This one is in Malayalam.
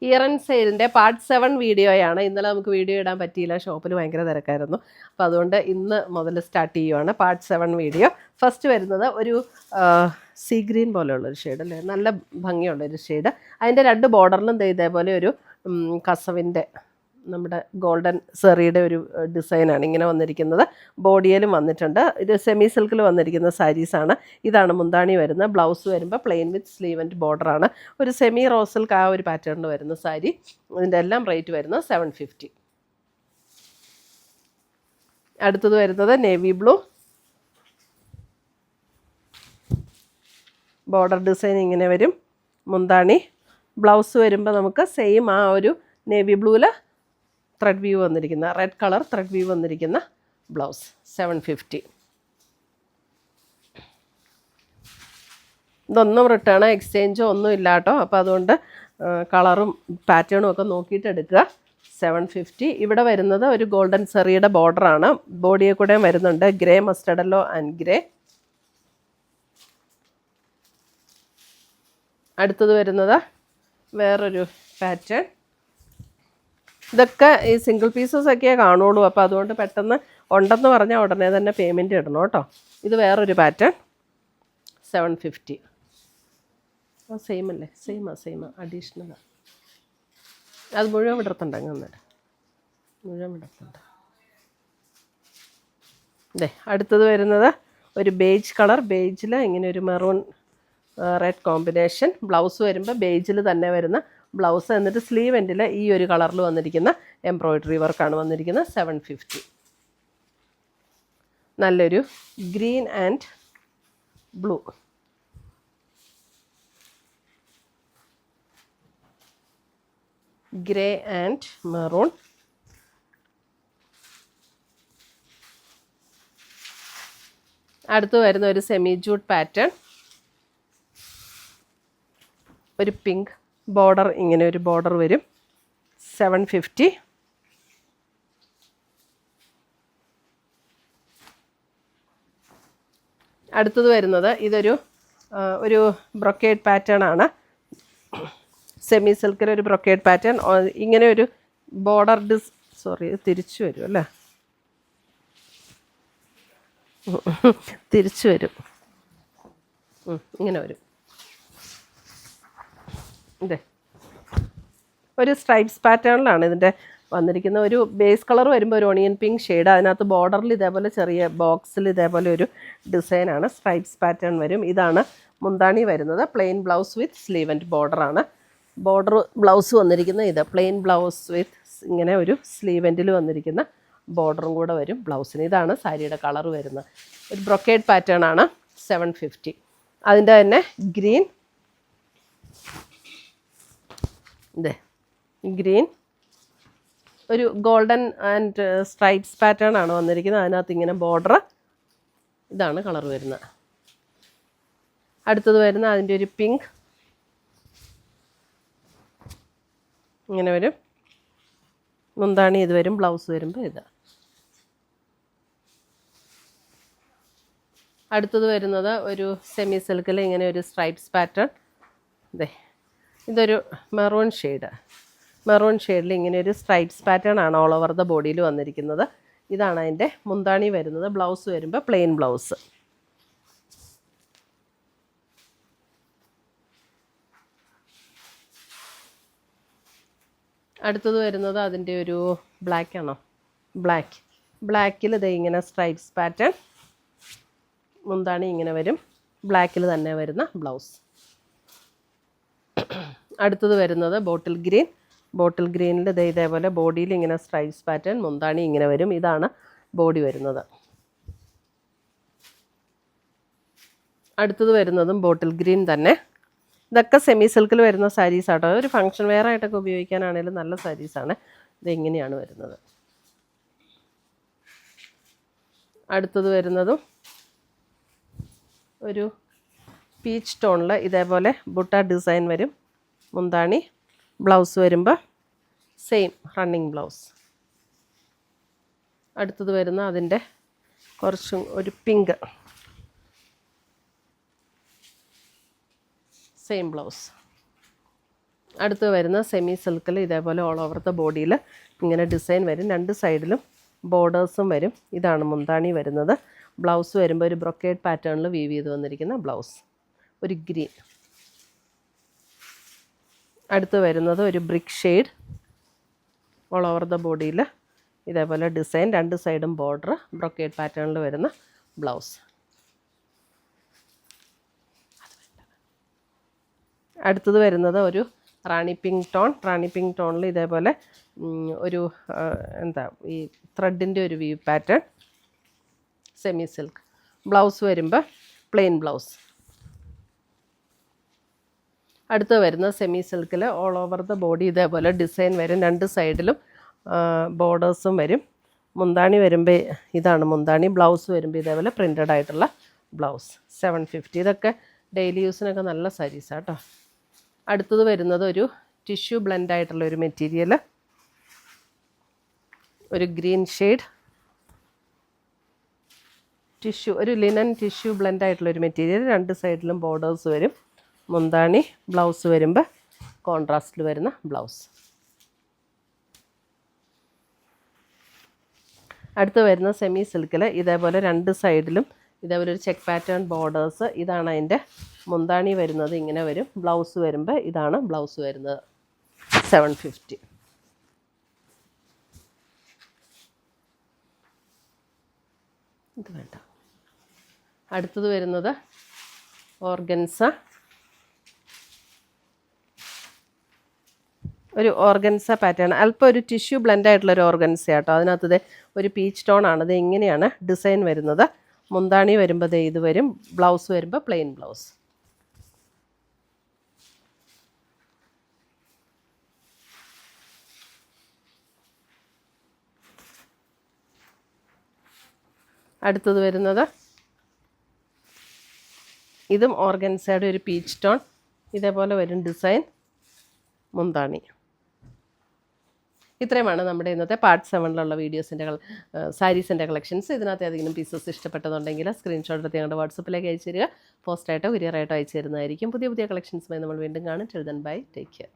ഇയർ ആൻഡ് സെയിലിൻ്റെ പാർട്ട് 7 വീഡിയോയാണ്. ഇന്നലെ നമുക്ക് വീഡിയോ ഇടാൻ പറ്റിയില്ല, ഷോപ്പിൽ ഭയങ്കര തിരക്കായിരുന്നു. അപ്പോൾ അതുകൊണ്ട് ഇന്ന് മുതൽ സ്റ്റാർട്ട് ചെയ്യുവാണ് പാർട്ട് 7 വീഡിയോ. ഫസ്റ്റ് വരുന്നത് ഒരു സീ ഗ്രീൻ പോലെയുള്ളൊരു ഷെയ്ഡ് അല്ലേ, നല്ല ഭംഗിയുള്ളൊരു ഷെയ്ഡ്. അതിൻ്റെ 2 ബോർഡറിലും ഇതേപോലെ ഒരു കസവിൻ്റെ നമ്മുടെ ഗോൾഡൻ സെറിയുടെ ഒരു ഡിസൈനാണ് ഇങ്ങനെ വന്നിരിക്കുന്നത്. ബോഡിയിലും വന്നിട്ടുണ്ട്. ഇത് സെമി സിൽക്കിൽ വന്നിരിക്കുന്ന സാരീസാണ്. ഇതാണ് മുന്താണി വരുന്നത്. ബ്ലൗസ് വരുമ്പോൾ പ്ലെയിൻ വിത്ത് സ്ലീവ് ആൻഡ് ബോർഡറാണ്. ഒരു സെമി റോസ് സിൽക്ക് ആ ഒരു പാറ്റേണിൽ വരുന്ന സാരി. ഇതിൻ്റെ എല്ലാം റേറ്റ് വരുന്നത് 750. അടുത്തത് വരുന്നത് നേവി ബ്ലൂ. ബോർഡർ ഡിസൈൻ ഇങ്ങനെ വരും. മുന്താണി. ബ്ലൗസ് വരുമ്പോൾ നമുക്ക് സെയിം ആ ഒരു നേവി ബ്ലൂവിൽ ത്രെഡ് വ്യൂ വന്നിരിക്കുന്ന റെഡ് കളർ ത്രെഡ് വ്യൂ വന്നിരിക്കുന്ന ബ്ലൗസ് 750. ഇതൊന്നും റിട്ടേൺ എക്സ്ചേഞ്ചോ ഒന്നും ഇല്ല കേട്ടോ. അപ്പോൾ അതുകൊണ്ട് കളറും പാറ്റേണും ഒക്കെ നോക്കിയിട്ട് എടുക്കുക. 750. ഇവിടെ വരുന്നത് ഒരു ഗോൾഡൻ സെറിയുടെ ബോർഡറാണ്. ബോഡിയെ കൂടെ വരുന്നുണ്ട് grey, mustard yellow and grey. അടുത്തത് വരുന്നത് വേറൊരു പാറ്റേൺ. ഇതൊക്കെ ഈ സിംഗിൾ പീസസ് ഒക്കെ കാണുള്ളൂ. അപ്പോൾ അതുകൊണ്ട് പെട്ടെന്ന് ഉണ്ടെന്ന് പറഞ്ഞാൽ ഉടനെ തന്നെ പേയ്മെൻറ്റ് ഇടണം കേട്ടോ. ഇത് വേറൊരു പാറ്റേൺ 750. സെയിം അല്ലേ? സെയിമാ അഡീഷണലാണ്. അത് മുഴുവൻ വിടർത്തുണ്ട് അങ്ങനെ മുഴുവൻ വിടർത്തുണ്ട്. അതെ, അടുത്തത് വരുന്നത് ഒരു ബേജ് കളർ. ബേജിൽ ഇങ്ങനെ ഒരു മെറൂൺ റെഡ് കോമ്പിനേഷൻ. ബ്ലൗസ് വരുമ്പോൾ ബേജിൽ തന്നെ വരുന്ന ബ്ലൗസ്. എന്നിട്ട് സ്ലീവ് എൻഡിൽ ഈ ഒരു കളറിൽ വന്നിരിക്കുന്ന എംബ്രോയിഡറി വർക്കാണ് വന്നിരിക്കുന്നത്. 750. നല്ലൊരു green and blue. Grey and maroon. അടുത്ത് വരുന്ന ഒരു സെമി ജൂട്ട് പാറ്റേൺ. ഒരു പിങ്ക് ബോർഡർ, ഇങ്ങനെ ഒരു ബോർഡർ വരും. 750. അടുത്തത് വരുന്നത് ഇതൊരു ബ്രൊക്കേഡ് പാറ്റേൺ ആണ്. സെമി സിൽക്കിൽ ഒരു ബ്രൊക്കേഡ് പാറ്റേൺ. ഇങ്ങനെ ഒരു ബോർഡർ തിരിച്ചു വരും അല്ലേ, തിരിച്ചു വരും. ഇങ്ങനെ വരും. ഇതെ ഒരു സ്ട്രൈപ്സ് പാറ്റേണിലാണ് ഇതിൻ്റെ വന്നിരിക്കുന്നത്. ഒരു ബേസ് കളർ വരുമ്പോൾ ഒരു ഓണിയൻ പിങ്ക് ഷെയ്ഡ്. അതിനകത്ത് ബോർഡറിൽ ഇതേപോലെ ചെറിയ ബോക്സിൽ ഇതേപോലെ ഒരു ഡിസൈനാണ്. സ്ട്രൈപ്സ് പാറ്റേൺ വരും. ഇതാണ് മുന്താണി വരുന്നത്. Plain blouse with sleeve and ബോർഡറാണ്. ബോർഡർ ബ്ലൗസ് വന്നിരിക്കുന്നത് ഇത് പ്ലെയിൻ ബ്ലൗസ് വിത്ത് ഇങ്ങനെ ഒരു സ്ലീവ് എൻഡിൽ വന്നിരിക്കുന്ന ബോർഡറും കൂടെ വരും ബ്ലൗസിന്. ഇതാണ് സാരിയുടെ കളർ വരുന്നത്. ഒരു ബ്രൊക്കേഡ് പാറ്റേൺ ആണ്. 750. അതിൻ്റെ തന്നെ ഗ്രീൻ. ഇതെ ഗ്രീൻ ഒരു ഗോൾഡൻ ആൻഡ് സ്ട്രൈപ്സ് പാറ്റേൺ ആണ് വന്നിരിക്കുന്നത്. അതിനകത്ത് ഇങ്ങനെ ബോർഡർ. ഇതാണ് കളർ വരുന്നത്. അടുത്തത് വരുന്ന അതിൻ്റെ ഒരു പിങ്ക്. ഇങ്ങനെ വരും. മുന്താണി ഇത് വരും. ബ്ലൗസ് വരുമ്പോൾ ഇത്. അടുത്തത് വരുന്നത് ഒരു സെമി സിൽക്കിൽ ഇങ്ങനെ ഒരു സ്ട്രൈപ്സ് പാറ്റേൺ. ഇതേ ഇതൊരു മെറൂൺ ഷെയ്ഡ്. മെറൂൺ ഷെയ്ഡിൽ ഇങ്ങനെ ഒരു സ്ട്രൈപ്സ് പാറ്റേൺ ആണ് ഓൾ ഓവർ ദ ബോഡിയിൽ വന്നിരിക്കുന്നത്. ഇതാണ് അതിൻ്റെ മുന്താണി വരുന്നത്. ബ്ലൗസ് വരുമ്പോൾ പ്ലെയിൻ ബ്ലൗസ്. അടുത്തത് വരുന്നത് അതിൻ്റെ ഒരു ബ്ലാക്ക് ആണോ, ബ്ലാക്കിൽ ഇത് ഇങ്ങനെ സ്ട്രൈപ്സ് പാറ്റേൺ. മുന്താണി ഇങ്ങനെ വരും. ബ്ലാക്കിൽ തന്നെ വരുന്ന ബ്ലൗസ്. അടുത്തത് വരുന്നത് ബോട്ടിൽ ഗ്രീൻ. ബോട്ടിൽ ഗ്രീനിൽ ഇതേപോലെ ബോഡിയിൽ ഇങ്ങനെ സ്ട്രൈപ്സ് പാറ്റേൺ. മുന്താണി ഇങ്ങനെ വരും. ഇതാണ് ബോഡി വരുന്നത്. അടുത്തത് വരുന്നതും ബോട്ടിൽ ഗ്രീൻ തന്നെ. ഇതൊക്കെ സെമി സിൽക്കിൽ വരുന്ന സാരീസ് ആട്ടോ. ഒരു ഫങ്ഷൻ വെയർ ആയിട്ടൊക്കെ ഉപയോഗിക്കാനാണെങ്കിലും നല്ല സാരീസാണ്. ഇതെങ്ങനെയാണ് വരുന്നത്. അടുത്തത് വരുന്നതും ഒരു പീച്ച് ടോണിൽ ഇതേപോലെ ബുട്ട ഡിസൈൻ വരും. മുന്താണി. ബ്ലൗസ് വരുമ്പോൾ സെയിം റണ്ണിങ് ബ്ലൗസ്. അടുത്തത് വരുന്ന അതിൻ്റെ കുറച്ചും ഒരു പിങ്ക്. Same blouse. അടുത്ത് വരുന്ന സെമി സിൽക്കിൽ ഇതേപോലെ ഓൾ ഓവർ ദ ബോഡിയിൽ ഇങ്ങനെ ഡിസൈൻ വരും, 2 സൈഡിലും ബോർഡേഴ്സും വരും. ഇതാണ് മുന്താണി വരുന്നത്. ബ്ലൗസ് വരുമ്പോൾ ഒരു ബ്രൊക്കേഡ് പാറ്റേണിൽ വീവ് ചെയ്ത് വന്നിരിക്കുന്ന ബ്ലൗസ്, ഒരു ഗ്രീൻ. അടുത്ത് വരുന്നത് ഒരു brick shade, all over the ബോഡിയിൽ ഇതേപോലെ ഡിസൈൻ, 2 സൈഡും ബോർഡർ, ബ്രൊക്കേഡ് പാറ്റേണിൽ വരുന്ന ബ്ലൗസ്. അടുത്തത് വരുന്നത് ഒരു rani pink tone. Rani pink ടോണിൽ ഇതേപോലെ ഒരു എന്താ ഈ ത്രെഡിൻ്റെ ഒരു weave pattern, semi silk. Blouse വരുമ്പോൾ പ്ലെയിൻ ബ്ലൗസ്. അടുത്ത് വരുന്ന സെമി സിൽക്കിൽ ഓൾ ഓവർ ദ ബോഡി ഇതേപോലെ ഡിസൈൻ വരും, 2 സൈഡിലും ബോർഡേഴ്സും വരും. മുന്താണി വരുമ്പോൾ ഇതാണ് മുന്താണി. ബ്ലൗസ് വരുമ്പോൾ ഇതേപോലെ പ്രിൻ്റഡ് ആയിട്ടുള്ള ബ്ലൗസ്. 750. ഇതൊക്കെ ഡെയിലി യൂസിനൊക്കെ നല്ല സാരീസാണ് കേട്ടോ. അടുത്തത് വരുന്നത് ഒരു ടിഷ്യൂ ബ്ലെൻഡ് ആയിട്ടുള്ള ഒരു മെറ്റീരിയൽ, ഒരു ഗ്രീൻ ഷെയ്ഡ് ടിഷ്യൂ, ഒരു ലിനൻ ടിഷ്യൂ ബ്ലെൻഡ് ആയിട്ടുള്ള ഒരു മെറ്റീരിയൽ. 2 സൈഡിലും ബോർഡേഴ്സ് വരും. മുന്താണി, ബ്ലൗസ് വരുമ്പോൾ കോൺട്രാസ്റ്റിൽ വരുന്ന ബ്ലൗസ്. അടുത്ത് വരുന്ന സെമി സിൽക്കിൽ ഇതേപോലെ 2 സൈഡിലും ഇതേപോലെ ഒരു ചെക്ക് പാറ്റേൺ ബോർഡേഴ്സ്. ഇതാണ് അതിൻ്റെ മുന്താണി വരുന്നത്, ഇങ്ങനെ വരും. ബ്ലൗസ് വരുമ്പോൾ ഇതാണ് ബ്ലൗസ് വരുന്നത്. 750. ഇത് വേണ്ട. അടുത്തത് വരുന്നത് ഓർഗൻസ, ഒരു ഓർഗൻസ പാറ്റേൺ, അല്പം ഒരു ടിഷ്യൂ ബ്ലെൻഡ് ആയിട്ടുള്ളൊരു ഓർഗൻസ കേട്ടോ. അതിനകത്ത് ഒരു പീച്ച് ടോൺ ആണ്. ഇത് ഇങ്ങനെയാണ് ഡിസൈൻ വരുന്നത്. മുന്താണി വരുമ്പോൾ ഇത് വരും. ബ്ലൗസ് വരുമ്പോൾ പ്ലെയിൻ ബ്ലൗസ്. അടുത്തത് വരുന്നത് ഇതും ഓർഗൻസയുടെ ഒരു പീച്ച് ടോൺ. ഇതേപോലെ വരും ഡിസൈൻ, മുന്താണി. ഇത്രയുമാണ് നമ്മുടെ ഇന്നത്തെ പാർട്ട് 7ലുള്ള വീഡിയോസിൻ്റെ സാരീസിൻ്റെ കളക്ഷൻസ്. ഇതിനകത്ത് ഏതെങ്കിലും പീസസ് ഇഷ്ടപ്പെട്ടതുണ്ടെങ്കിൽ സ്ക്രീൻഷോട്ട് എടുത്ത് ഞങ്ങളുടെ വാട്സപ്പിലേക്ക് അയച്ചു തരിക. പോസ്റ്റായിട്ടോ കൊറിയറായിട്ടോ അയച്ചു തരുന്നതായിരിക്കും. പുതിയ കളക്ഷൻസുമായി നമ്മൾ വീണ്ടും കാണും. Till then bye, take care.